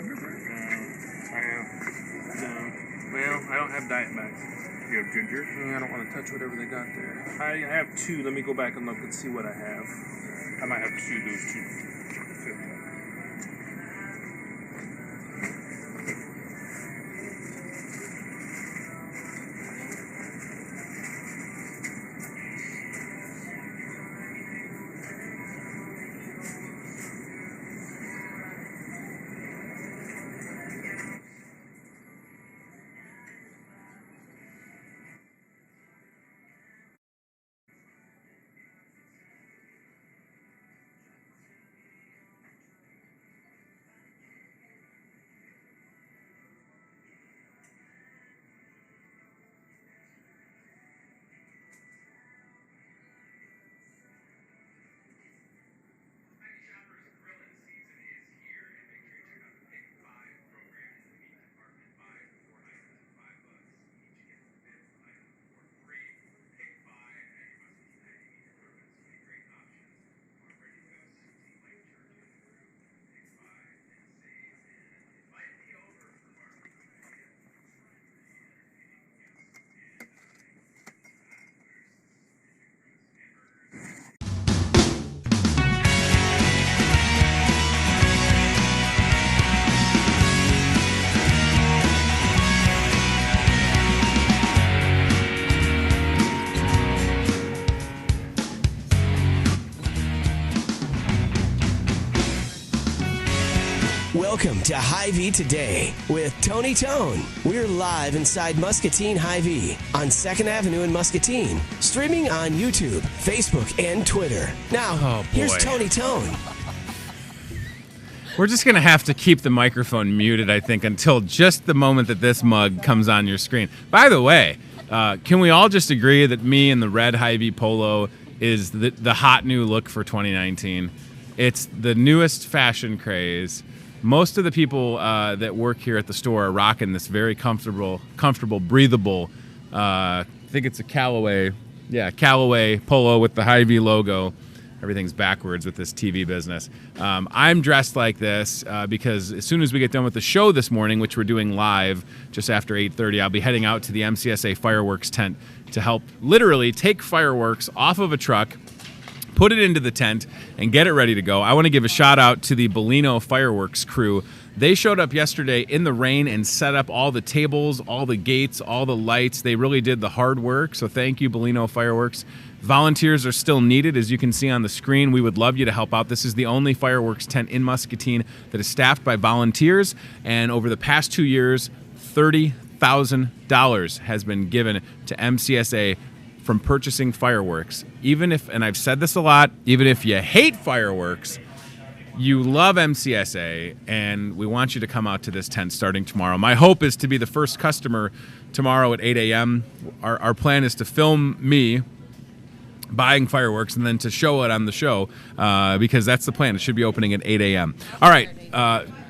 I have. No. Well, I don't have diet bags. You have ginger? I don't want to touch whatever they got there. I have 2. Let me go back and look and see what I have. I might have 2 of those 2. Welcome to Hy-Vee Today with Tony Tone. We're live inside Muscatine Hy-Vee on 2nd Avenue in Muscatine. Streaming on YouTube, Facebook, and Twitter. Now, here's Tony Tone. We're just going to have to keep the microphone muted, I think, until just the moment that this mug comes on your screen. By the way, can we all just agree that me in the red Hy-Vee polo is the hot new look for 2019? It's the newest fashion craze. Most of the people that work here at the store are rocking this very comfortable, breathable, I think it's a Callaway polo with the Hy-Vee logo. Everything's backwards with this TV business. I'm dressed like this because as soon as we get done with the show this morning, which we're doing live just after 8:30, I'll be heading out to the MCSA fireworks tent to help literally take fireworks off of a truck, put it into the tent, and get it ready to go. I want to give a shout out to the Bellino fireworks crew. They showed up yesterday in the rain and set up all the tables, all the gates, all the lights. They really did the hard work, so thank you, Bellino Fireworks. Volunteers are still needed, as you can see on the screen. We would love you to help out. This is the only fireworks tent in Muscatine that is staffed by volunteers, and over the past 2 years, $30,000 has been given to MCSA from purchasing fireworks. Even if, and I've said this a lot, even if you hate fireworks, you love MCSA, and we want you to come out to this tent starting tomorrow. My hope is to be the first customer tomorrow at 8 a.m. Our plan is to film me buying fireworks and then to show it on the show because that's the plan. It should be opening at 8 a.m. All right,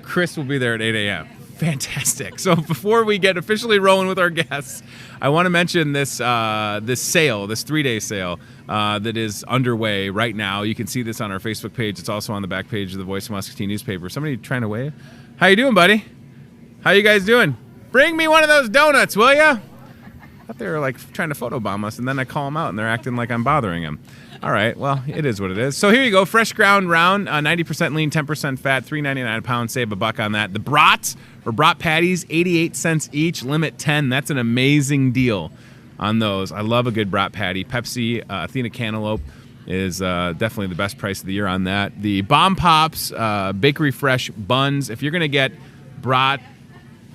Chris will be there at 8 a.m. Fantastic. So before we get officially rolling with our guests, I want to mention this sale, this 3-day sale that is underway right now. You can see this on our Facebook page. It's also on the back page of the Voice of Muscatine newspaper. Somebody trying to wave? How you doing, buddy? How you guys doing? Bring me one of those donuts, will ya? I thought they were like trying to photobomb us, and then I call them out, and they're acting like I'm bothering them. All right, well, it is what it is. So here you go, fresh ground round, 90% lean, 10% fat, $3.99 a pound. Save a buck on that. The brats or brat patties, 88 cents each, limit 10. That's an amazing deal on those. I love a good brat patty. Pepsi Athena Cantaloupe is definitely the best price of the year on that. The Bomb Pops Bakery Fresh buns. If you're gonna get brat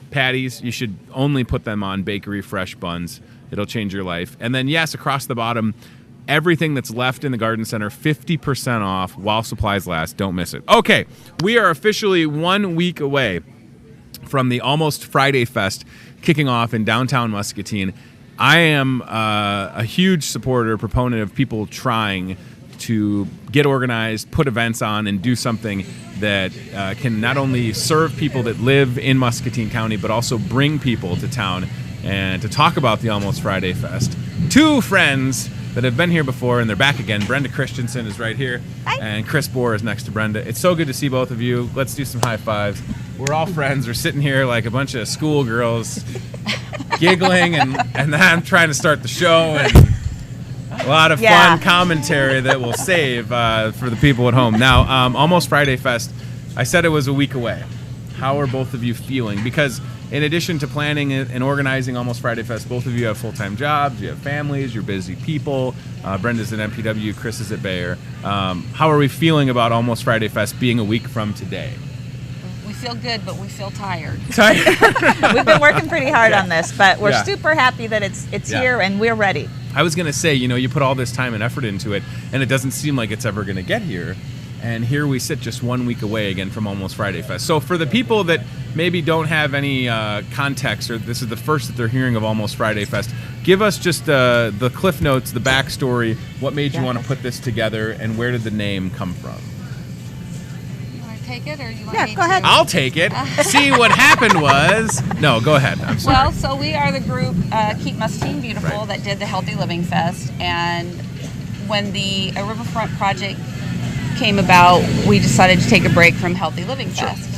patties, you should only put them on Bakery Fresh buns. It'll change your life. And then, yes, across the bottom, everything that's left in the garden center, 50% off while supplies last. Don't miss it. Okay, we are officially 1 week away from the Almost Friday Fest kicking off in downtown Muscatine. I am a huge supporter, proponent of people trying to get organized, put events on, and do something that can not only serve people that live in Muscatine County, but also bring people to town and to talk about the Almost Friday Fest. Two friends that have been here before, and they're back again. Brenda Christensen is right here. Hi. And Chris Bohr is next to Brenda. It's so good to see both of you. Let's do some high fives. we're all friends. We're sitting here like a bunch of schoolgirls giggling, and then I'm trying to start the show, and a lot of fun commentary that we'll save for the people at home. Now, Almost Friday Fest, I said it was a week away. How are both of you feeling? Because in addition to planning and organizing Almost Friday Fest, both of you have full-time jobs, you have families, you're busy people. Brenda's at MPW, Chris is at Bayer. How are we feeling about Almost Friday Fest being a week from today? We feel good, but we feel tired. We've been working pretty hard on this, but we're super happy that it's here and we're ready. I was going to say, you put all this time and effort into it, and it doesn't seem like it's ever going to get here. And here we sit just 1 week away again from Almost Friday Fest. So for the people that maybe don't have any context, or this is the first that they're hearing of Almost Friday Fest, give us just the cliff notes, the backstory, what made you want to put this together, and where did the name come from? You want to take it, or you want me go ahead. I'll take it. See, what happened was... No, go ahead. I'm sorry. Well, so we are the group Keep Muscatine Beautiful that did the Healthy Living Fest, and when the Riverfront project came about, we decided to take a break from Healthy Living Fest.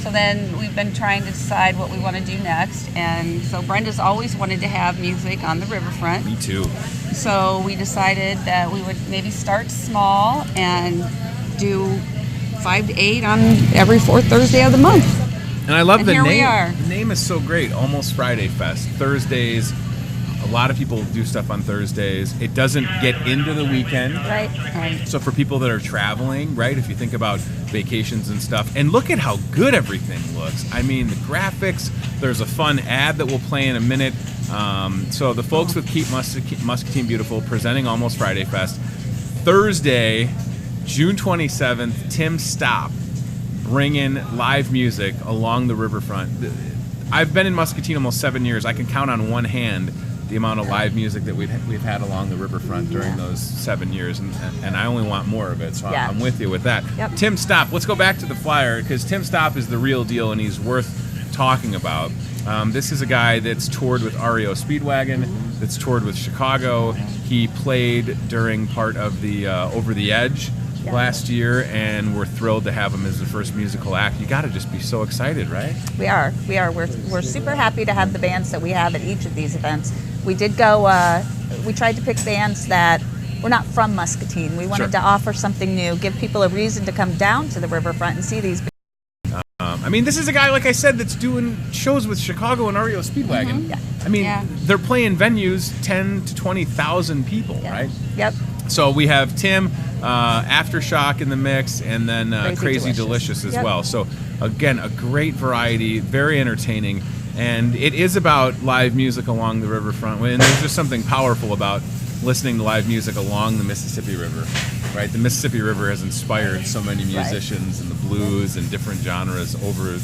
So then we've been trying to decide what we want to do next, and so Brenda's always wanted to have music on the riverfront. Me too. So we decided that we would maybe start small and do 5 to 8 on every fourth Thursday of the month. And I love the here name. we are. The name is so great. Almost Friday Fest. Thursdays. A lot of people do stuff on Thursdays. It doesn't get into the weekend. Right. So for people that are traveling, right, if you think about vacations and stuff, and look at how good everything looks. I mean, the graphics, there's a fun ad that we'll play in a minute. So the folks with Keep Muscatine Beautiful presenting Almost Friday Fest. Thursday, June 27th, Tim Stopp bringing live music along the riverfront. I've been in Muscatine almost 7 years. I can count on one hand the amount of live music that we've had along the riverfront during those 7 years, and I only want more of it, so I'm with you with that. Yep. Tim Stopp, let's go back to the flyer, because Tim Stopp is the real deal, and he's worth talking about. This is a guy that's toured with REO Speedwagon, that's toured with Chicago. He played during part of the Over the Edge last year, and we're thrilled to have him as the first musical act. You got to just be so excited, right? We are. We're super happy to have the bands that we have at each of these events. We did go, we tried to pick bands that were not from Muscatine. We wanted to offer something new, give people a reason to come down to the riverfront and see these bands. I mean, this is a guy, like I said, that's doing shows with Chicago and REO Speedwagon. Yeah. I mean, they're playing venues 10 to 20,000 people, right? Yep. So we have Tim, Aftershock in the mix, and then Crazy Delicious as well. So again, a great variety, very entertaining, and it is about live music along the riverfront. And there's just something powerful about listening to live music along the Mississippi River, right? The Mississippi River has inspired so many musicians in the blues and different genres over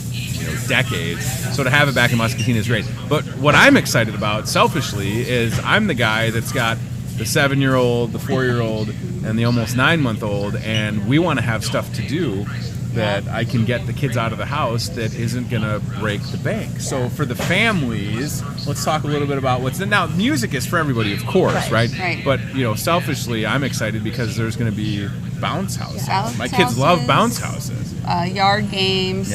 decades. So to have it back in Muscatine is great. But what I'm excited about, selfishly, is I'm the guy that's got the 7-year-old, the 4-year-old, and the almost 9-month-old, and we want to have stuff to do that I can get the kids out of the house that isn't going to break the bank. So for the families, let's talk a little bit about what's now. Music is for everybody, of course, right? But selfishly, I'm excited because there's going to be bounce houses. My kids love bounce houses. Yard games.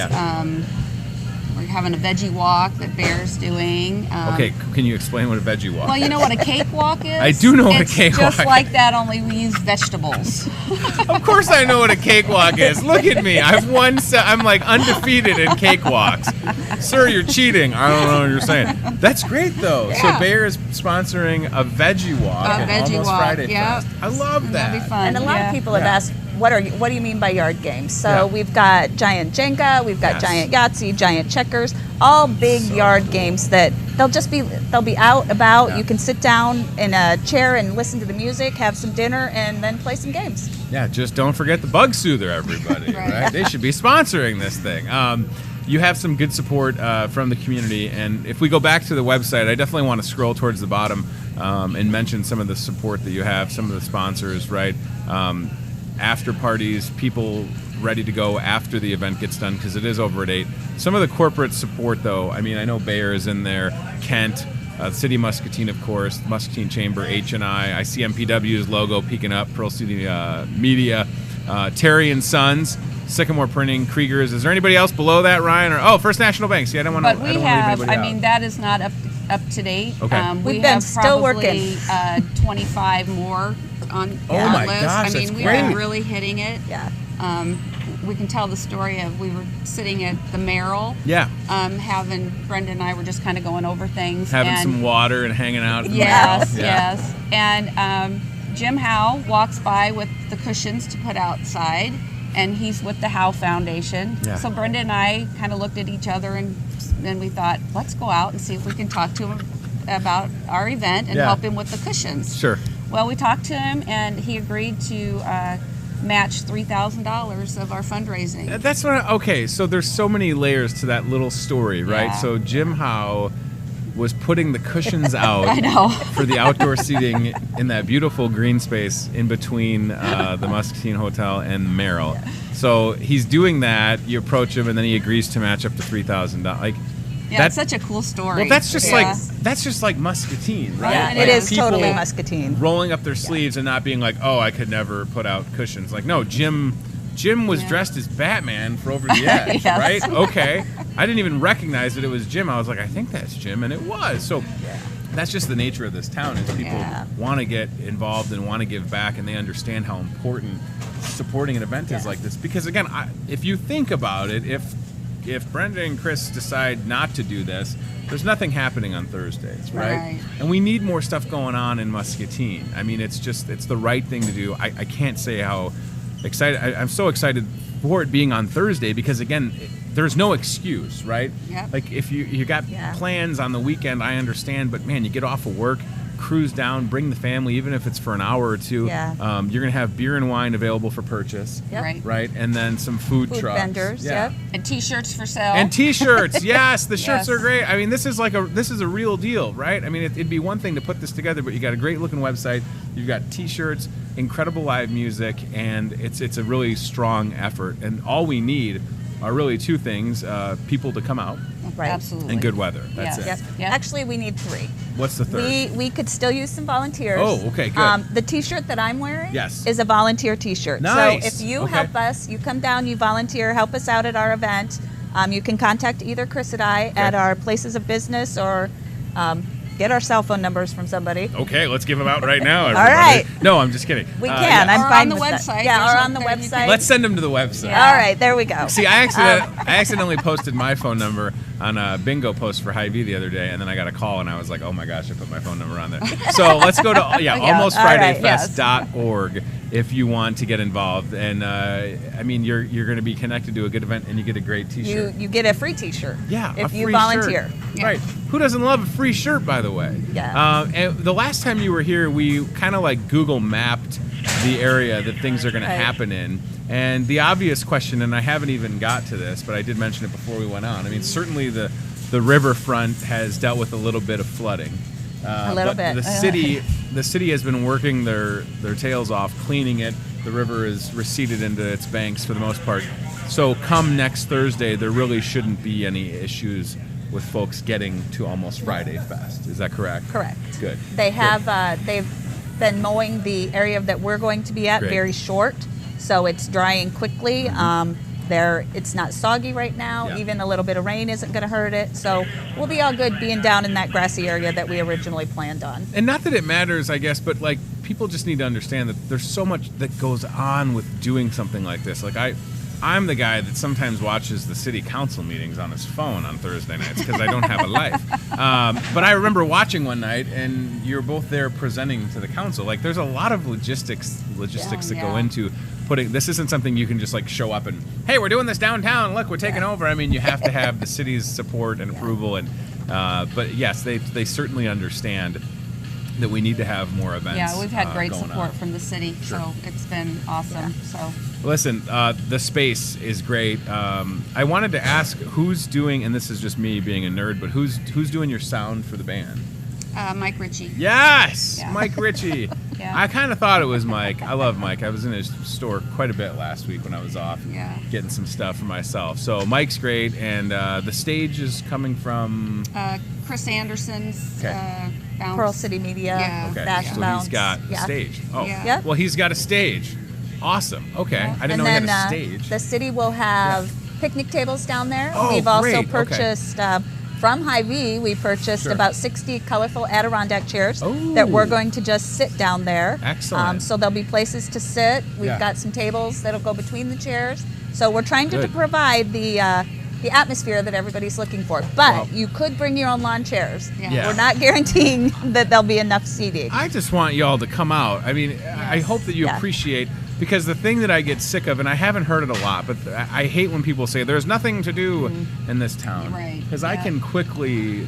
We're having a veggie walk that Bear's doing. Okay, can you explain what a veggie walk is? Well, you know what a cakewalk is? I do know what a cakewalk is. It's just like that, only we use vegetables. Of course I know what a cakewalk is. Look at me. I've won. I'm like undefeated in cakewalks. Sir, you're cheating. I don't know what you're saying. That's great, though. Yeah. So Bayer is sponsoring a veggie walk at Almost Friday Fest. I love that. That'd be fun. And a lot of people have asked, what do you mean by yard games? So we've got giant Jenga, we've got giant Yahtzee, giant checkers, all big yard games that they'll be out about. Yeah. You can sit down in a chair and listen to the music, have some dinner, and then play some games. Yeah, just don't forget the bug soother, everybody. right? They should be sponsoring this thing. You have some good support from the community, and if we go back to the website, I definitely want to scroll towards the bottom and mention some of the support that you have, some of the sponsors, right? After parties, people ready to go after the event gets done because it is over at 8. Some of the corporate support, though, I mean, I know Bayer is in there, Kent, City Muscatine, of course, Muscatine Chamber, H&I see MPW's logo peeking up, Pearl City Media. Terry and Sons, Sycamore Printing, Krieger's. Is there anybody else below that, Ryan? Or First National Bank. See, I don't want to. But we have. I mean, that is not up to date. Okay. We We've been have still probably, working. 25 more on Oh our my list. gosh, I mean, that's we've great. been really hitting it. Yeah. We can tell the story of we were sitting at the Merrill. Yeah. Having Brenda and I were just kind of going over things. Having and some water and hanging out. At the Yes, Merrill. Yeah. yes. And Jim Howe walks by with the cushions to put outside, and he's with the Howe Foundation. Yeah. So Brenda and I kind of looked at each other, and then we thought, let's go out and see if we can talk to him about our event and Yeah. help him with the cushions. Sure. Well, we talked to him, and he agreed to match $3,000 of our fundraising. That's what. Okay, so there's so many layers to that little story, right? Yeah. So Jim Howe was putting the cushions out I know. for the outdoor seating in that beautiful green space in between the Muscatine Hotel and Merrill. So he's doing that. You approach him, and then he agrees to match up to $3,000. Like, Yeah, it's such a cool story. well, that's just Yeah. like Muscatine, right? Yeah, Like it is people totally Muscatine. rolling up their sleeves and not being like, oh, I could never put out cushions. Like, no, Jim was dressed as Batman for Over the Edge, Yes. right? Okay. I didn't even recognize that it was Jim. I was like, I think that's Jim, and it was. So that's just the nature of this town is people want to get involved and want to give back, and they understand how important supporting an event is like this. Because, again, if you think about it, if Brenda and Chris decide not to do this, there's nothing happening on Thursdays, right? Right. And we need more stuff going on in Muscatine. I mean, it's the right thing to do. I can't say how excited. I'm so excited for it being on Thursday because, again, there's no excuse, right? Yep. Like if you got plans on the weekend, I understand, but man, you get off of work, cruise down, bring the family, even if it's for an hour or two. Yeah. You're gonna have beer and wine available for purchase, Right. right? And then some food trucks, vendors. yeah. Yep. And T-shirts for sale. And T-shirts, yes, the shirts Yes. are great. I mean, this is a real deal, right? I mean, it'd be one thing to put this together, but you got a great looking website, you've got T-shirts, incredible live music, and it's a really strong effort. And all we need are really two things: people to come out Right. Absolutely. and good weather. That's Yes. it. Yep. Yep. Actually, we need 3. What's the third? We could still use some volunteers. Oh, okay, good. The T-shirt that I'm wearing Yes. is a volunteer T-shirt. Nice. So if you Okay. help us, you come down, you volunteer, help us out at our event. You can contact either Chris and I at our places of business or get our cell phone numbers from somebody. Okay, let's give them out right now. All Everybody. right. No, I'm just kidding. We can. yeah. I'm Or fine on the with that. website. Yeah, There's or a- on the there you website. Let's send them to the website. Yeah. All right, there we go. See, I accidentally posted my phone number on a bingo post for Hy-Vee the other day, and then I got a call, and I was like, oh my gosh, I put my phone number on there. So let's go to almostfridayfest.org if you want to get involved. And I mean, you're going to be connected to a good event, and you get a great T-shirt. You get a free T-shirt. Yeah, if a you free volunteer. shirt. Right. Who doesn't love a free shirt, by the way? Yeah. And the last time you were here, we kind of like Google mapped the area that things are going to happen in. And the obvious question, and I haven't even got to this, but I did mention it before we went on. I mean, certainly the riverfront has dealt with a little bit of flooding. A little but bit. The city has been working their tails off, cleaning it. The river is receded into its banks for the most part. So come next Thursday, there really shouldn't be any issues with folks getting to Almost Friday Fest. Is that correct? Correct. Good. They Good. have. They've been mowing the area that we're going to be at Great. very short, so it's drying quickly. It's not soggy right now. Yeah. Even a little bit of rain isn't going to hurt it. So we'll be all good being down in that grassy area that we originally planned on. And not that it matters, I guess, but like people just need to understand that there's so much that goes on with doing something like this. Like I'm the guy that sometimes watches the city council meetings on his phone on Thursday nights because I don't have a life. But I remember watching one night, and you're both there presenting to the council. Like, there's a lot of logistics that go into putting. This isn't something you can just like show up and, hey, we're doing this downtown. Look, we're taking over. I mean, you have to have the city's support and approval. And but yes, they certainly understand that we need to have more events. Yeah, we've had great going support on. from the city, so it's been awesome. So Listen, the space is great. I wanted to ask who's doing, and this is just me being a nerd, but who's doing your sound for the band? Mike Ritchie. Yes, Yeah. Mike Ritchie. Yeah. I kind of thought it was Mike. I love Mike. I was in his store quite a bit last week when I was off, Yeah. getting some stuff for myself. So Mike's great, and the stage is coming from. Chris Anderson's Okay. Bounce. Pearl City Media. Yeah. Okay, Bash so Bounce. he's got a Yeah. stage. Oh, Yeah. Yep. well, he's got a stage. Awesome. Okay. I didn't And know we had then a stage. the city will have picnic tables down there. Oh, We've also great. Okay. purchased from Hy-Vee. We purchased Sure. about 60 colorful Adirondack chairs Oh. that we're going to just sit down there. Excellent. So there'll be places to sit. We've Yeah. got some tables that'll go between the chairs. So we're trying to Good. provide the atmosphere that everybody's looking for. But Wow. you could bring your own lawn chairs. Yeah. We're not guaranteeing that there'll be enough seating. I just want y'all to come out. I mean, I hope that you Yeah. appreciate, because the thing that I get sick of, and I haven't heard it a lot, but I hate when people say there's nothing to do in this town. Right, Because I yeah. can quickly,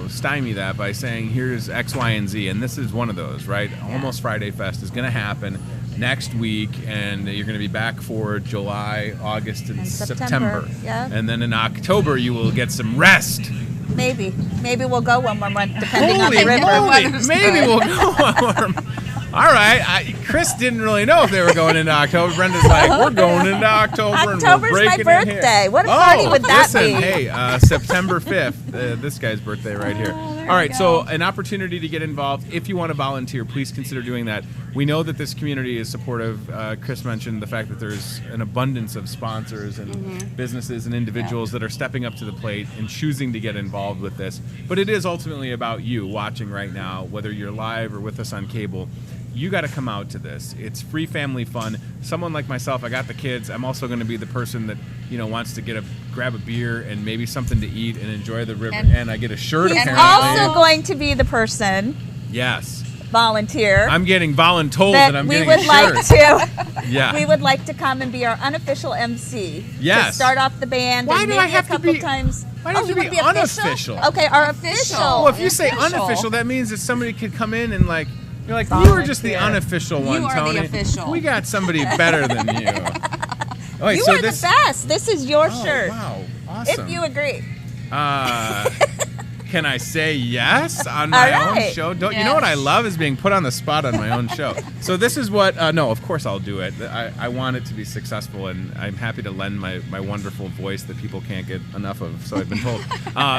stymie that by saying here's X, Y, and Z, and this is one of those, right? Almost Friday Fest is going to happen next week, and you're going to be back for July, August, and September. Yeah. And then in October you will get some rest. Maybe we'll go one more month, depending on the Holy river. moly, Weather's maybe good. we'll go. All right. Chris didn't really know if they were going into October. Brenda's like, we're going into October. October's and we're my breaking in here. birthday. What a party would that listen, be? Hey, September 5th, this guy's birthday right here. All right, you so go. an opportunity to get involved. If you want to volunteer, please consider doing that. We know that this community is supportive. Chris mentioned the fact that there's an abundance of sponsors and businesses and individuals that are stepping up to the plate and choosing to get involved with this. But it is ultimately about you watching right now, whether you're live or with us on cable. You got to come out to this. It's free family fun. Someone like myself, I got the kids. I'm also going to be the person that wants to grab a beer and maybe something to eat and enjoy the river. And I get a shirt. He's Apparently, also going to be the person, yes. volunteer, I'm getting voluntold that and I'm we getting would a like shirt. to. Yeah. We would like to come and be our unofficial MC. Yes. To start off the band. Why and do maybe I have a to couple be- times. why do I have you to wanna be unofficial? Okay, our Official. official. Well, if you say Official. unofficial, that means that somebody could come in and you're like, you were just the Volunteer. unofficial one, You are Tony. the official. We got somebody better than you. Wait, You so are this, the best. This is your Oh, shirt. wow, awesome. If you agree. Can I say yes on my All own right. show? You know what I love is being put on the spot on my own show. So this is what, no, of course I'll do it. I want it to be successful, and I'm happy to lend my wonderful voice that people can't get enough of, so I've been told.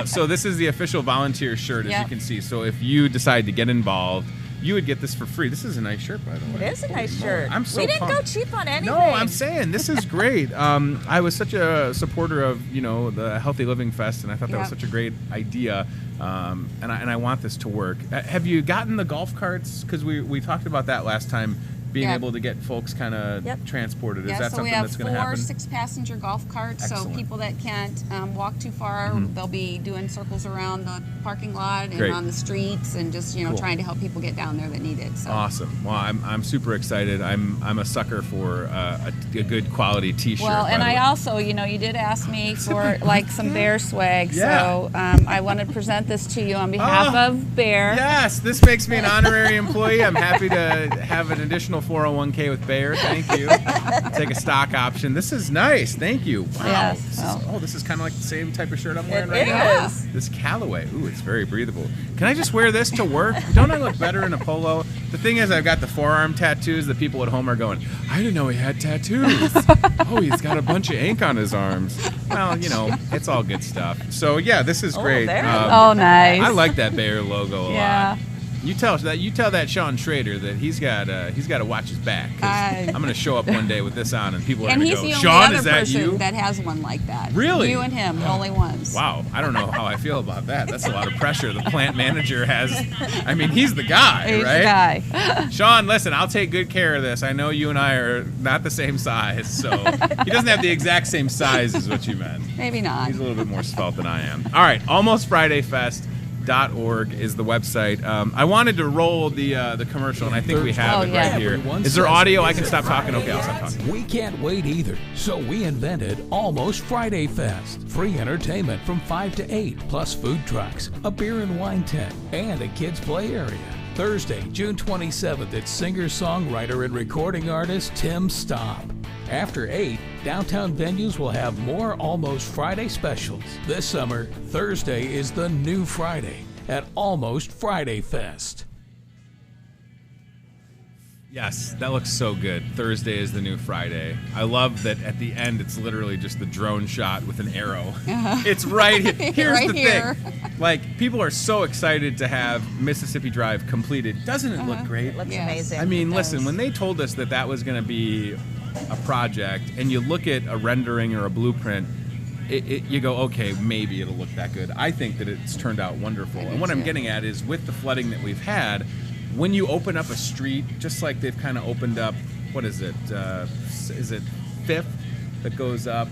So this is the official volunteer shirt, as Yep. you can see. So if you decide to get involved, you would get this for free. This is a nice shirt, by the way. It is a nice Holy moly. shirt. I'm so we didn't go pumped. cheap on anything. No, I'm saying this is great. I was such a supporter of the Healthy Living Fest, and I thought that was Yep. such a great idea. And I want this to work. Have you gotten the golf carts? Because we talked about that last time. Being Yeah. able to get folks kind of Yep. transported. Is Yeah, that so we something have that's going to 4 happen? 6-passenger golf carts. Excellent. So people that can't walk too far, they'll be doing circles around the parking lot and Great. on the streets, and just Cool. trying to help people get down there that need it. So. Awesome. Well, I'm super excited. I'm a sucker for a good quality T-shirt. Well, and by the I way. also, you did ask me for some Bear swag, Yeah. so I want to present this to you on behalf of Bear. Yes, this makes me an honorary employee. I'm happy to have an additional 401k with Bayer. Thank you. Take a stock option. This is nice. Thank you. Wow. Yes, This is kind of like the same type of shirt I'm wearing It right now. is. This Callaway. Ooh, it's very breathable. Can I just wear this to work? Don't I look better in a polo? The thing is, I've got the forearm tattoos. The people at home are going, I didn't know he had tattoos. Oh, he's got a bunch of ink on his arms. Well, it's all good stuff. So, yeah, this is great. there you Oh, nice. I like that Bayer logo a Yeah. lot. You tell that Sean Schrader that he's got to watch his back. 'Cause I'm going to show up one day with this on, and people are And going to he's go, the only Sean, other is that person you? that has one like that. Really? You and him, the only ones. Wow, I don't know how I feel about that. That's a lot of pressure. The plant manager has. I mean, he's the guy, He's right? the guy. Sean, listen, I'll take good care of this. I know you and I are not the same size, so he doesn't have the exact same size, is what you meant. Maybe not. He's a little bit more svelte than I am. All right, almostfridayfest.org is the website. I wanted to roll the commercial, and I think we have it yeah. right here. Everyone Is there says audio? I it's can stop talking. Okay, I'll stop talking. We can't wait either, so we invented Almost Friday Fest. Free entertainment from 5 to 8, plus food trucks, a beer and wine tent, and a kids' play area. Thursday, June 27th at singer-songwriter and recording artist Tim Stomp. After 8, downtown venues will have more Almost Friday specials. This summer, Thursday is the new Friday at Almost Friday Fest. Yes, that looks so good. Thursday is the new Friday. I love that at the end it's literally just the drone shot with an arrow. It's right here. Here's Right the here. thing. Like, people are so excited to have Mississippi Drive completed. Doesn't it look great? It looks Yes. amazing. I mean, It listen, does. when they told us that that was going to be a project and you look at a rendering or a blueprint, you go, okay, maybe it'll look that good. I think that it's turned out wonderful. And what I'm too. getting at is with the flooding that we've had, when you open up a street, just like they've kind of opened up, what is it? Is it 5th that goes up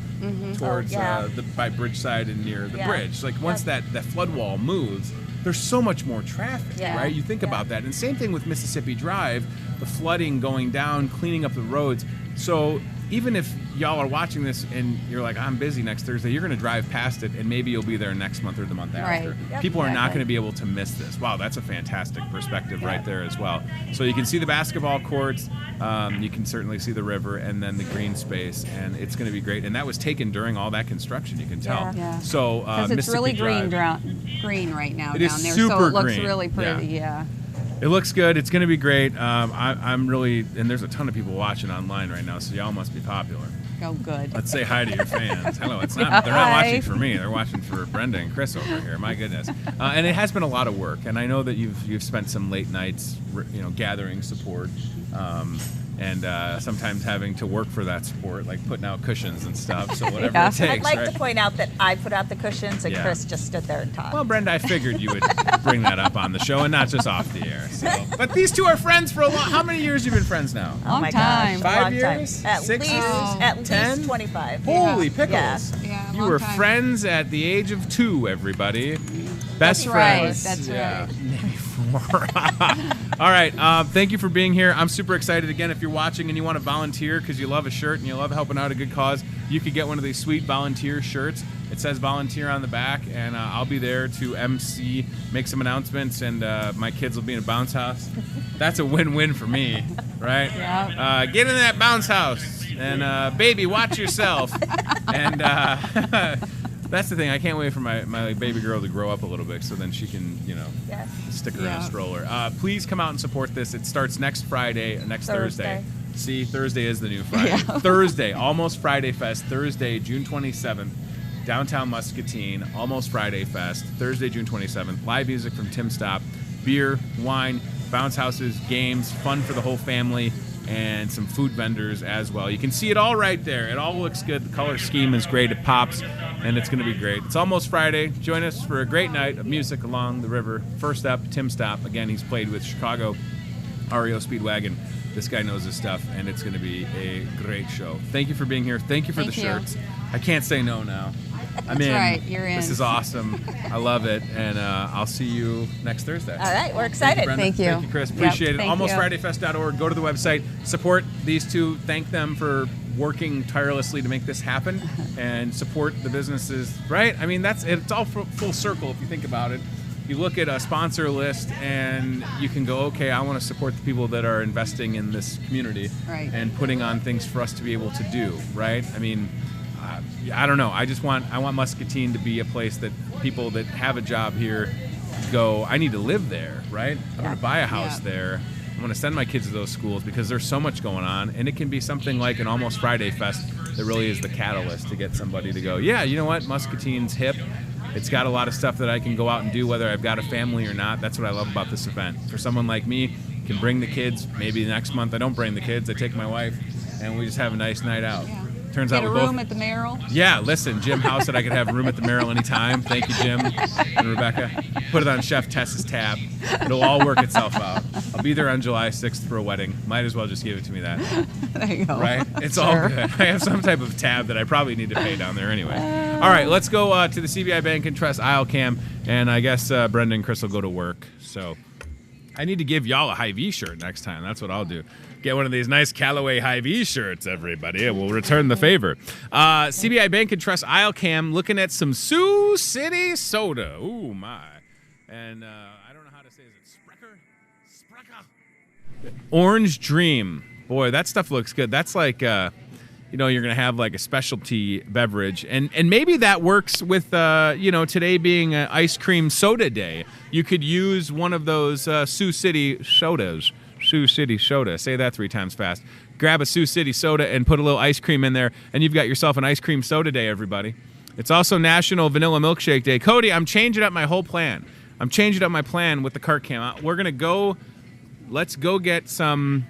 towards by Bridgeside and near the Yeah. bridge? Like once that flood wall moves, there's so much more traffic, Yeah. right? You think about that. And same thing with Mississippi Drive, the flooding going down, cleaning up the roads. So even if y'all are watching this and you're like, I'm busy next Thursday, you're going to drive past it and maybe you'll be there next month or the month after. Right. Yep. People are not Exactly. going to be able to miss this. Wow, that's a fantastic perspective right there as well. So you can see the basketball courts, you can certainly see the river and then the green space, and it's going to be great. And that was taken during all that construction, you can tell. Yeah. So Because it's really Mississippi Drive, green right now It down is there, super so it looks green. really pretty. Yeah. Yeah. It looks good. It's going to be great. I'm really, and there's a ton of people watching online right now, so y'all must be popular. Oh, good. Let's say hi to your fans. Hello. It's not. They're not Hi. watching for me. They're watching for Brenda and Chris over here. My goodness. And it has been a lot of work. And I know that you've spent some late nights, gathering support, and sometimes having to work for that support, like putting out cushions and stuff. So whatever Yeah. it takes. I'd like right? to point out that I put out the cushions and Yeah. Chris just stood there and talked. Well, Brenda, I figured you would bring that up on the show and not just off the air. So, but these two are friends for a long. How many years have you been friends now? Oh Long my time. gosh, 5 long time. years? At 6 least, years? at 10? least 25. Holy pickles! Yeah, You long were time. friends at the age of 2, everybody. Best That's right, friends. that's right. Maybe 4. All right. Thank you for being here. I'm super excited. Again, if you're watching and you want to volunteer because you love a shirt and you love helping out a good cause, you could get one of these sweet volunteer shirts. It says volunteer on the back, and I'll be there to MC, make some announcements, and my kids will be in a bounce house. That's a win-win for me, right? Yeah. Get in that bounce house, and baby, watch yourself. And that's the thing. I can't wait for my baby girl to grow up a little bit so then she can, Yes. stick her in a Yeah. stroller. Please come out and support this. It starts next Friday, next Thursday. See, Thursday is the new Friday. Thursday, Almost Friday Fest, Thursday, June 27th, downtown Muscatine, Almost Friday Fest, Thursday, June 27th. Live music from Tim Stop, beer, wine, bounce houses, games, fun for the whole family, and some food vendors as well. You can see it all right there. It all looks good. The color scheme is great. It pops, and it's going to be great. It's Almost Friday. Join us for a great night of music along the river. First up, Tim Stop. Again, he's played with Chicago, REO Speedwagon. This guy knows his stuff, and it's going to be a great show. Thank you for being here. Thank you for Thank the you. shirts. I can't say no now. I'm That's in. right, you're in. This is awesome. I love it, and I'll see you next Thursday. All right, we're excited. Brenda. Thank you. Thank you, Chris. Yep, Appreciate it. thank you. AlmostFridayFest.org. Go to the website. Support these two. Thank them for working tirelessly to make this happen, and support the businesses. Right? I mean, it's all full circle if you think about it. You look at a sponsor list, and you can go, okay, I want to support the people that are investing in this community Right. and putting on things for us to be able to do. Right? I mean. I don't know. I want Muscatine to be a place that people that have a job here go, I need to live there, right? I'm going to buy a house Yeah. there. I'm going to send my kids to those schools because there's so much going on. And it can be something like an Almost Friday Fest that really is the catalyst to get somebody to go, yeah, you know what? Muscatine's hip. It's got a lot of stuff that I can go out and do, whether I've got a family or not. That's what I love about this event. For someone like me, can bring the kids. Maybe next month I don't bring the kids. I take my wife, and we just have a nice night out. Yeah. Turns Get out a we both. room at the Merrill. Yeah, listen, Jim House said I could have a room at the Merrill anytime. Thank you, Jim and Rebecca. Put it on Chef Tess's tab. It'll all work itself out. I'll be there on July 6th for a wedding. Might as well just give it to me that. There you go. Right? It's all Sure. good. I have some type of tab that I probably need to pay down there anyway. All right, let's go to the CBI Bank and Trust aisle cam, and I guess Brenda and Chris will go to work. So I need to give y'all a Hy-Vee shirt next time. That's what I'll do. Get one of these nice Callaway Hy-Vee shirts, everybody, and we'll return the favor. CBI Bank and Trust aisle cam, looking at some Sioux City soda. Ooh, my. And I don't know how to say it. Is it Sprecher? Orange Dream. Boy, that stuff looks good. That's like, you're going to have like a specialty beverage. And maybe that works with, today being Ice Cream Soda Day. You could use one of those Sioux City sodas Sioux City soda. Say that 3 times fast. Grab a Sioux City soda and put a little ice cream in there, and you've got yourself an ice cream soda day, everybody. It's also National Vanilla Milkshake Day. Cody, I'm changing up my whole plan. I'm changing up my plan with the cart cam. We're going to go, let's go get some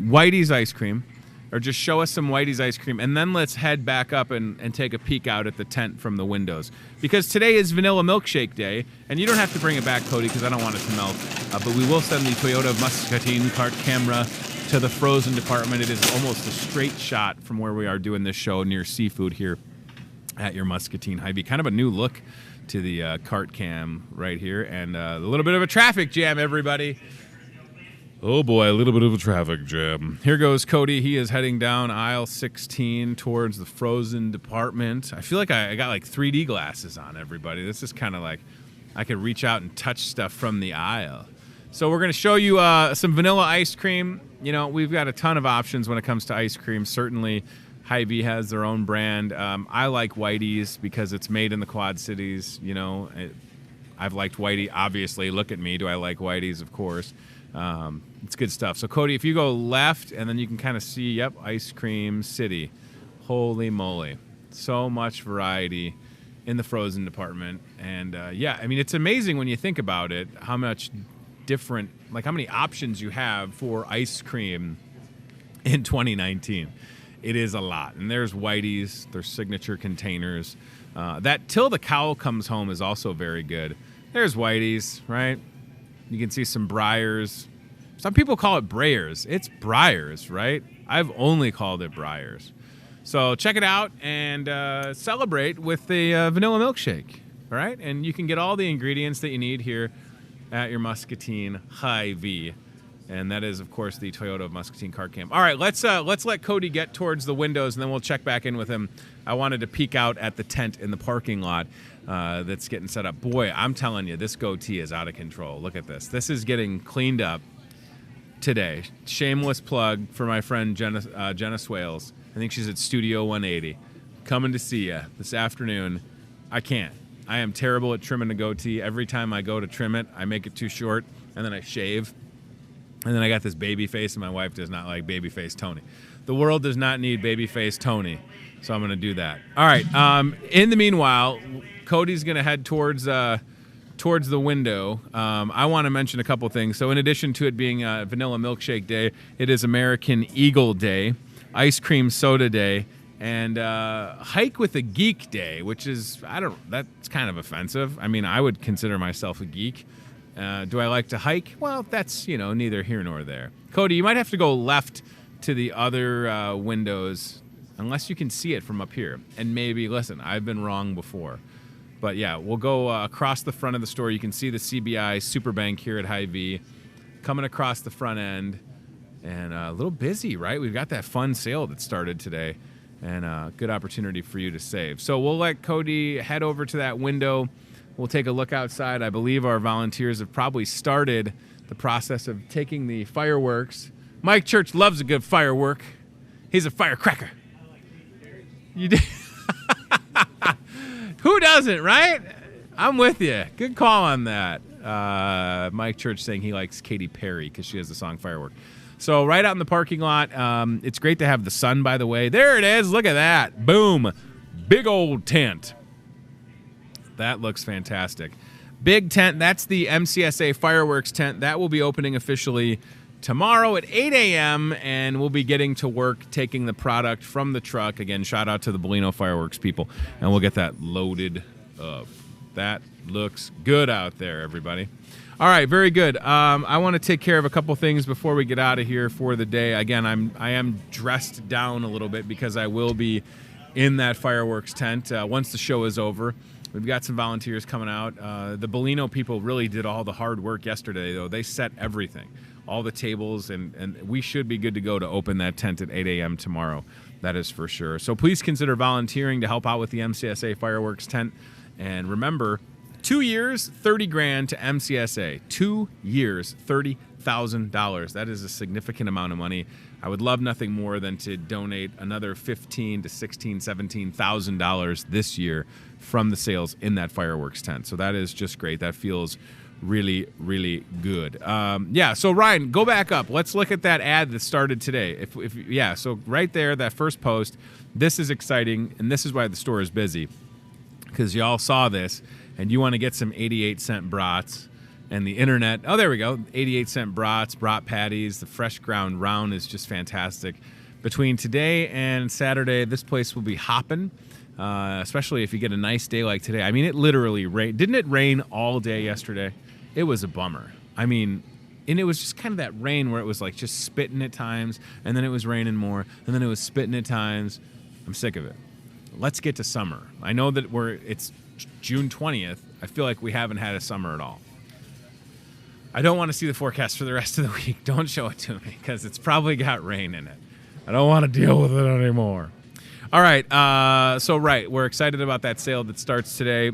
Whitey's ice cream, or just show us some Whitey's ice cream, and then let's head back up and take a peek out at the tent from the windows. Because today is Vanilla Milkshake Day, and you don't have to bring it back, Cody, because I don't want it to melt. But we will send the Toyota Muscatine cart camera to the frozen department. It is almost a straight shot from where we are doing this show near seafood here at your Muscatine Hy-Vee. Kind of a new look to the cart cam right here, and a little bit of a traffic jam, everybody. Oh boy, a little bit of a traffic jam. Here goes Cody. He is heading down aisle 16 towards the frozen department. I feel like I got like 3D glasses on, everybody. This is kind of like I could reach out and touch stuff from the aisle. So we're going to show you some vanilla ice cream. You know, we've got a ton of options when it comes to ice cream. Certainly, Hy-Vee has their own brand. I like Whitey's because it's made in the Quad Cities. You know, I've liked Whitey, obviously. Look at me. Do I like Whitey's? Of course. It's good stuff. So, Cody, if you go left, and then you can kind of see, yep, Ice Cream City. Holy moly. So much variety in the frozen department. And, yeah, I mean, it's amazing when you think about it, how much different, like how many options you have for ice cream in 2019. It is a lot. And there's Whitey's, there's signature containers. That Till the Cow Comes Home is also very good. There's Whitey's, right? You can see some Breyers. Some people call it Breyers. It's Breyers, right? I've only called it Breyers. So check it out and celebrate with the vanilla milkshake, all right? And you can get all the ingredients that you need here at your Muscatine Hy-Vee. And that is, of course, the Toyota Muscatine cart cam. All right, let's let Cody get towards the windows, and then we'll check back in with him. I wanted to peek out at the tent in the parking lot that's getting set up. Boy, I'm telling you, this goatee is out of control. Look at this. This is getting cleaned up today. Shameless plug for my friend Jenna Swales. I think she's at Studio 180. Coming to see you this afternoon. I can't. I am terrible at trimming a goatee. Every time I go to trim it, I make it too short, and then I shave. And then I got this baby face, and my wife does not like baby face Tony. The world does not need baby face Tony, so I'm going to do that. All right. In the meanwhile, Cody's going to head towards the window. I want to mention a couple things. So in addition to it being Vanilla Milkshake Day, it is American Eagle Day, Ice Cream Soda Day, and Hike with a Geek Day, which is, that's kind of offensive. I mean, I would consider myself a geek. Do I like to hike? Well, that's, neither here nor there. Cody, you might have to go left to the other windows, unless you can see it from up here. And maybe, listen, I've been wrong before. But yeah, we'll go across the front of the store. You can see the CBI Superbank here at Hy-Vee coming across the front end. And a little busy, right? We've got that fun sale that started today. And a good opportunity for you to save. So we'll let Cody head over to that window. We'll take a look outside. I believe our volunteers have probably started the process of taking the fireworks. Mike Church loves a good firework. He's a firecracker. You do. Who doesn't, right? I'm with you. Good call on that. Mike Church saying he likes Katy Perry because she has the song Firework. So right out in the parking lot, it's great to have the sun, by the way. There it is. Look at that. Boom. Big old tent. That looks fantastic. Big tent. That's the MCSA fireworks tent. That will be opening officially tomorrow at 8 a.m., and we'll be getting to work taking the product from the truck. Again, shout out to the Bellino Fireworks people, and we'll get that loaded up. That looks good out there, everybody. All right, very good. I want to take care of a couple things before we get out of here for the day. Again, I am dressed down a little bit because I will be in that fireworks tent once the show is over. We've got some volunteers coming out. The Bellino people really did all the hard work yesterday, though. They set everything, all the tables, and we should be good to go to open that tent at 8 a.m. tomorrow. That is for sure. So please consider volunteering to help out with the MCSA fireworks tent. And remember, 2 years, $30,000 to MCSA. 2 years, $30,000. That is a significant amount of money. I would love nothing more than to donate another $15,000 to $16,000, $17,000 this year from the sales in that fireworks tent. So that is just great. That feels really, really good. Yeah, so Ryan, go back up. Let's look at that ad that started today. So right there, that first post, this is exciting, and this is why the store is busy, because y'all saw this, and you want to get some 88-cent brats, and the internet, oh, there we go, 88-cent brats, brat patties, the fresh ground round is just fantastic. Between today and Saturday, this place will be hopping. Especially if you get a nice day like today. I mean, it literally rained. Didn't it rain all day yesterday? It was a bummer. I mean, and it was just kind of that rain where it was like just spitting at times, and then it was raining more, and then it was spitting at times. I'm sick of it. Let's get to summer. I know that it's June 20th. I feel like we haven't had a summer at all. I don't want to see the forecast for the rest of the week. Don't show it to me, because it's probably got rain in it. I don't want to deal with it anymore. All right, we're excited about that sale that starts today.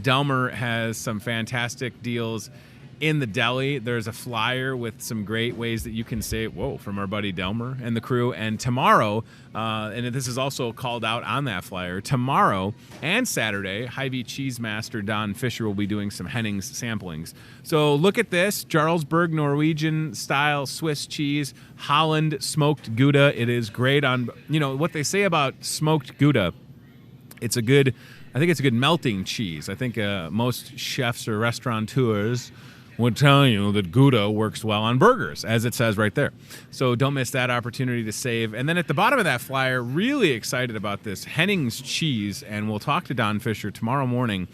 Delmer has some fantastic deals in the deli. There's a flyer with some great ways that you can save, from our buddy Delmer and the crew. And tomorrow, and this is also called out on that flyer, tomorrow and Saturday, Hy-Vee Cheese Master Don Fisher will be doing some Hennings samplings. So look at this, Jarlsberg Norwegian-style Swiss cheese, Holland smoked Gouda. It is great on, what they say about smoked Gouda. I think it's a good melting cheese. I think most chefs or restaurateurs would tell you that Gouda works well on burgers, as it says right there. So don't miss that opportunity to save. And then at the bottom of that flyer, really excited about this Hennings cheese, and we'll talk to Don Fisher tomorrow morning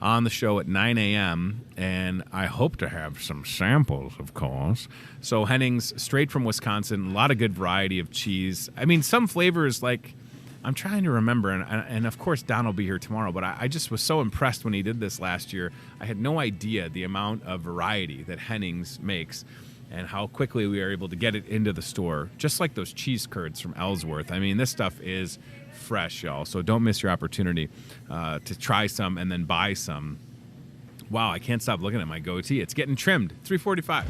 on the show at 9 a.m., and I hope to have some samples, of course. So Hennings, straight from Wisconsin, a lot of good variety of cheese. I mean, some flavors like... I'm trying to remember, and of course Don will be here tomorrow, but I just was so impressed when he did this last year. I had no idea the amount of variety that Hennings makes and how quickly we are able to get it into the store, just like those cheese curds from Ellsworth. I mean, this stuff is fresh, y'all, so don't miss your opportunity to try some and then buy some. Wow, I can't stop looking at my goatee. It's getting trimmed, $345.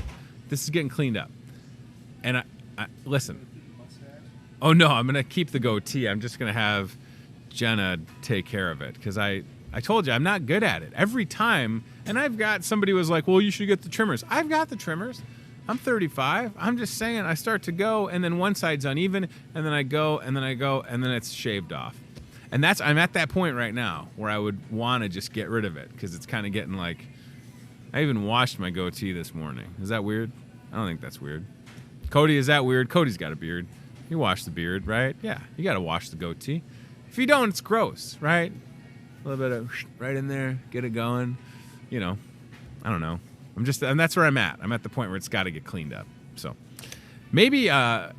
This is getting cleaned up. And I listen. Oh, no, I'm going to keep the goatee. I'm just going to have Jenna take care of it because I told you I'm not good at it. Every time, and I've got somebody was like, well, you should get the trimmers. I've got the trimmers. I'm 35. I'm just saying I start to go, and then one side's uneven, and then I go, and then I go, and then it's shaved off. And I'm at that point right now where I would want to just get rid of it because it's kind of getting like, I even washed my goatee this morning. Is that weird? I don't think that's weird. Cody, is that weird? Cody's got a beard. You wash the beard, right? Yeah, you got to wash the goatee. If you don't, it's gross, right? A little bit of right in there, get it going. I don't know. And that's where I'm at. I'm at the point where it's got to get cleaned up. So maybe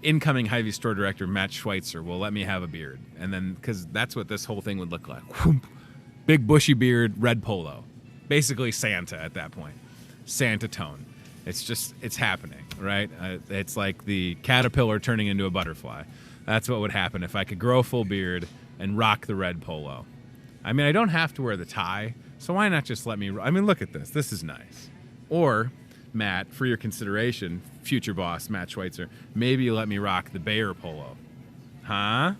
incoming Hy-Vee store director Matt Schweitzer will let me have a beard. And then, because that's what this whole thing would look like. Big bushy beard, red polo. Basically Santa at that point. Santa tone. It's happening, right? It's like the caterpillar turning into a butterfly. That's what would happen if I could grow a full beard and rock the red polo. I mean, I don't have to wear the tie, so why not just let me... I mean, look at this. This is nice. Or, Matt, for your consideration, future boss, Matt Schweitzer, maybe you let me rock the Bayer polo. Huh?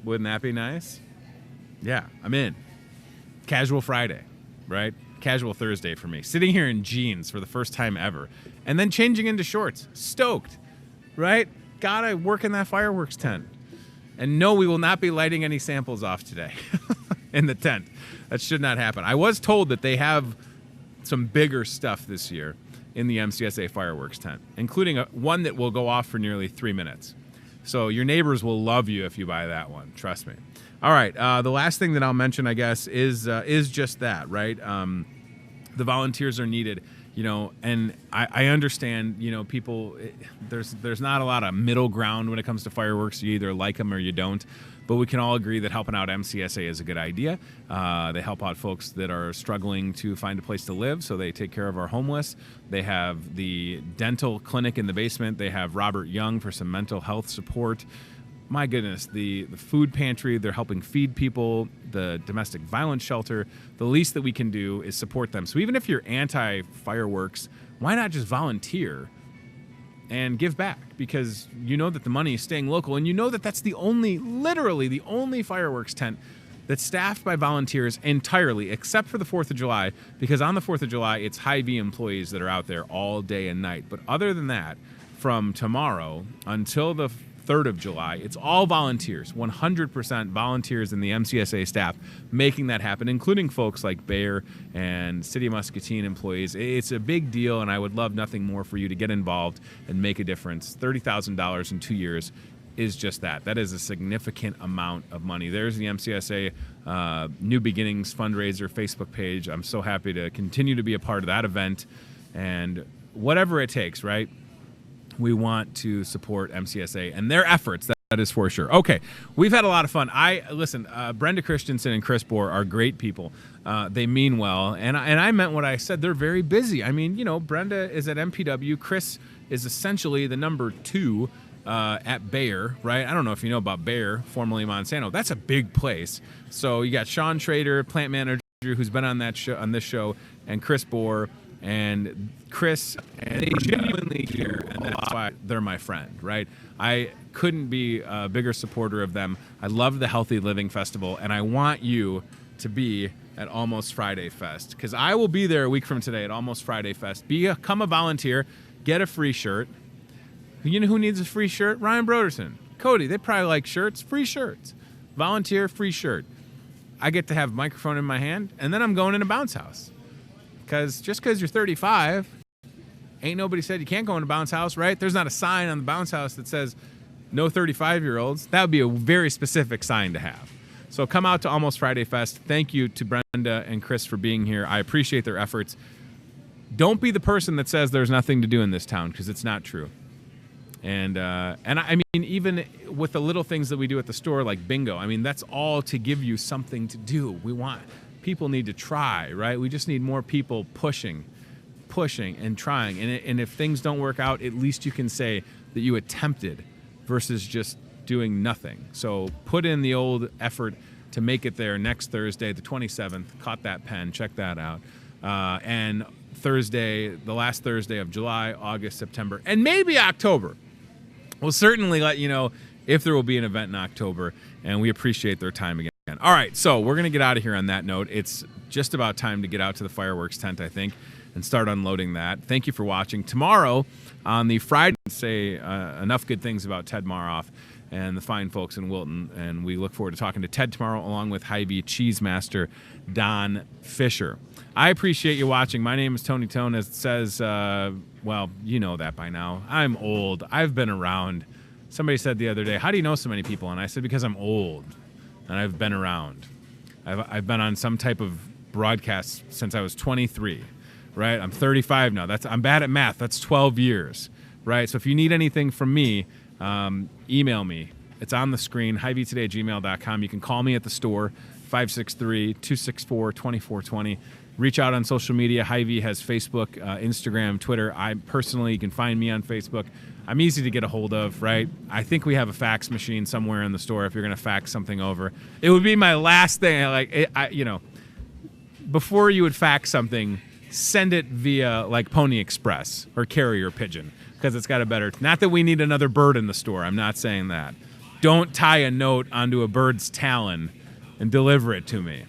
Wouldn't that be nice? Yeah, I'm in. Casual Friday, right? Casual Thursday for me. Sitting here in jeans for the first time ever. And then changing into shorts. Stoked. Right? Gotta work in that fireworks tent. And no, we will not be lighting any samples off today in the tent. That should not happen. I was told that they have some bigger stuff this year in the MCSA fireworks tent, including one that will go off for nearly 3 minutes. So your neighbors will love you if you buy that one. Trust me. All right. The last thing that I'll mention, I guess, is just that, right? The volunteers are needed, and I understand, people, there's not a lot of middle ground when it comes to fireworks. You either like them or you don't. But we can all agree that helping out MCSA is a good idea. They help out folks that are struggling to find a place to live, so they take care of our homeless. They have the dental clinic in the basement. They have Robert Young for some mental health support. My goodness, the food pantry, they're helping feed people, the domestic violence shelter. The least that we can do is support them. So even if you're anti-fireworks, why not just volunteer and give back? Because you know that the money is staying local, and you know that that's literally the only fireworks tent that's staffed by volunteers entirely, except for the 4th of July, because on the 4th of July, it's Hy-Vee employees that are out there all day and night. But other than that, from tomorrow until the 3rd of July, it's all volunteers, 100% volunteers in the MCSA staff making that happen, including folks like Bayer and City of Muscatine employees. It's a big deal, and I would love nothing more for you to get involved and make a difference. $30,000 in 2 years is just that. That is a significant amount of money. There's the MCSA New Beginnings fundraiser Facebook page. I'm so happy to continue to be a part of that event, and whatever it takes, right? We want to support MCSA and their efforts. That is for sure. Okay, we've had a lot of fun. Listen, Brenda Christensen and Chris Bohr are great people. They mean well, and I meant what I said. They're very busy. I mean, you know, Brenda is at MPW. Chris is essentially the number 2 at Bayer, right? I don't know if you know about Bayer, formerly Monsanto. That's a big place. So you got Sean Schrader, plant manager, who's been on this show, and Chris Bohr. And Chris, and they genuinely care, and that's why they're my friend, right? I couldn't be a bigger supporter of them. I love the Healthy Living Festival, and I want you to be at Almost Friday Fest, because I will be there a week from today at Almost Friday Fest. Become a volunteer, get a free shirt. You know who needs a free shirt? Ryan Broderson, Cody, they probably like shirts. Free shirts. Volunteer, free shirt. I get to have a microphone in my hand, and then I'm going in a bounce house. Because just because you're 35, ain't nobody said you can't go in a bounce house, right? There's not a sign on the bounce house that says no 35-year-olds. That would be a very specific sign to have. So come out to Almost Friday Fest. Thank you to Brenda and Chris for being here. I appreciate their efforts. Don't be the person that says there's nothing to do in this town, because it's not true. And I mean, even with the little things that we do at the store, like bingo, I mean, that's all to give you something to do. People need to try, right? We just need more people pushing and trying. And if things don't work out, at least you can say that you attempted versus just doing nothing. So put in the old effort to make it there next Thursday, the 27th. Caught that pen. Check that out. And Thursday, the last Thursday of July, August, September, and maybe October. We'll certainly let you know if there will be an event in October, and we appreciate their time again. All right, so we're going to get out of here on that note. It's just about time to get out to the fireworks tent, I think, and start unloading that. Thank you for watching. Tomorrow on the Friday, say enough good things about Ted Maroff and the fine folks in Wilton, and we look forward to talking to Ted tomorrow along with Hy-Vee Cheese Master Don Fisher. I appreciate you watching. My name is Tony Tone. As it says, well, you know that by now. I'm old. I've been around. Somebody said the other day, how do you know so many people? And I said, because I'm old. And I've been around. I've been on some type of broadcast since I was 23, right? I'm 35 now. I'm bad at math. That's 12 years, right? So if you need anything from me, email me. It's on the screen, hyveetoday@gmail.com. You can call me at the store, 563-264-2420. Reach out on social media. Hy-Vee has Facebook, Instagram, Twitter. I personally, you can find me on Facebook. I'm easy to get a hold of, right? I think we have a fax machine somewhere in the store if you're going to fax something over. It would be my last thing. Before you would fax something, send it via like Pony Express or Carrier Pigeon, because it's got a better... Not that we need another bird in the store. I'm not saying that. Don't tie a note onto a bird's talon and deliver it to me.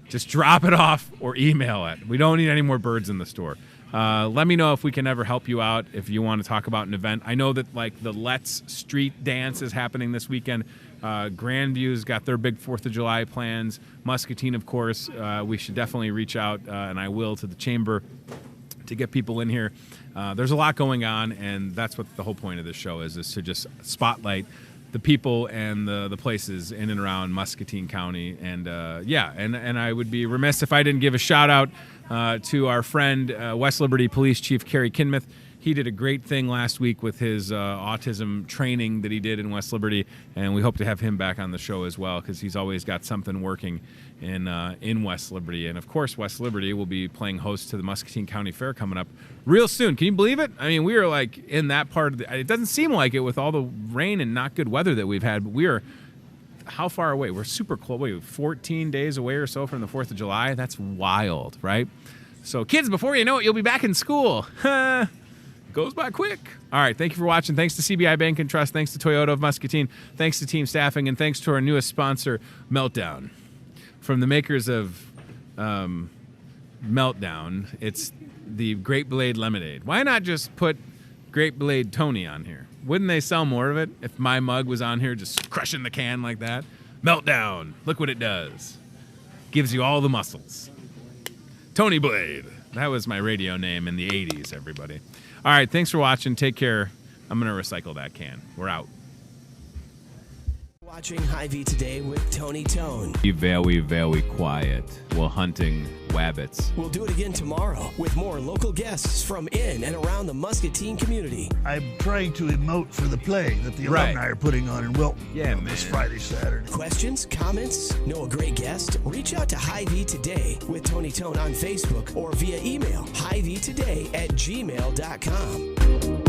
Just drop it off or email it. We don't need any more birds in the store. Let me know if we can ever help you out, if you want to talk about an event. I know that like the Let's Street Dance is happening this weekend. Grandview's got their big 4th of July plans. Muscatine, of course. We should definitely reach out, and I will, to the chamber to get people in here. There's a lot going on, and that's what the whole point of this show is to just spotlight the people and the places in and around Muscatine County. And and I would be remiss if I didn't give a shout out to our friend West Liberty Police Chief Kerry Kinmuth. He did a great thing last week with his autism training that he did in West Liberty, and we hope to have him back on the show as well, because he's always got something working in West Liberty. And of course, West Liberty will be playing host to the Muscatine County Fair coming up real soon. Can you believe it? I mean, we are like in that part of it doesn't seem like it with all the rain and not good weather that we've had, but we are how far away? We're super close. Wait, 14 days away or so from the 4th of July. That's wild, right? So kids, before you know it, you'll be back in school. Goes by quick. All right, thank you for watching. Thanks to CBI Bank and Trust. Thanks to Toyota of Muscatine. Thanks to Team Staffing. And thanks to our newest sponsor, Meltdown. from the makers of Meltdown. It's the Great Blade Lemonade. Why not just put Great Blade Tony on here? Wouldn't they sell more of it if my mug was on here just crushing the can like that? Meltdown. Look what it does. Gives you all the muscles. Tony Blade. That was my radio name in the 80s, everybody. All right, thanks for watching. Take care. I'm going to recycle that can. We're out. Watching Hy-Vee Today with Tony Tone. Be very, very quiet while hunting wabbits. We'll do it again tomorrow with more local guests from in and around the Muscatine community. I'm trying to emote for the play that the alumni are putting on in Wilton. Yeah, this Friday, Saturday. Questions, comments, know a great guest? Reach out to Hy-Vee Today with Tony Tone on Facebook or via email, hyveetoday@gmail.com.